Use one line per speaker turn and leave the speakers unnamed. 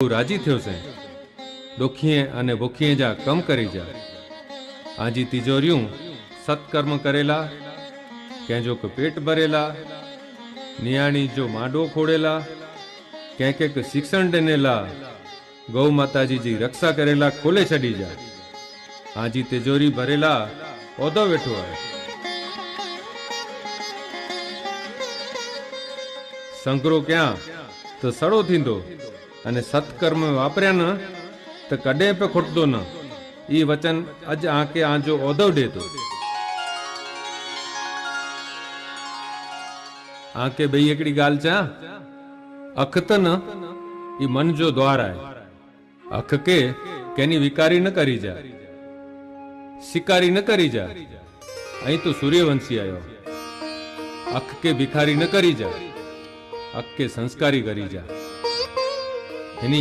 राजी थयो से डोखीए अने भूखीए जा कम करी जा। आजी तिजोरियूं सत्कर्म करेला, कंहिंजो के पेट भरेला, नियाणी जो माडो खोड़ेला, कंहिंखे के शिक्षण ॾिनेला, गौ माताजी जी रक्षा करेला खोले छॾी जा। आजी तिजोरी भरेला ओदो वेठो है। संकरो क्या तो सड़ो थींदो अने सत्कर्म वापरिया न तो कॾहिं पे खुटदो न। ई वचन अज आके आजो ओदो ॾे थो। आके भई हिकिड़ी ॻाल्हि चवां, अख त न ई मन जो द्वार आहे। अख के कंहिंजी विकारी न करी जा, शिकारी न करी जा। ऐं तो सूर्यवंशी आयो। अख के भिखारी न करी जा, अख के संस्कारी करी जा। हिनी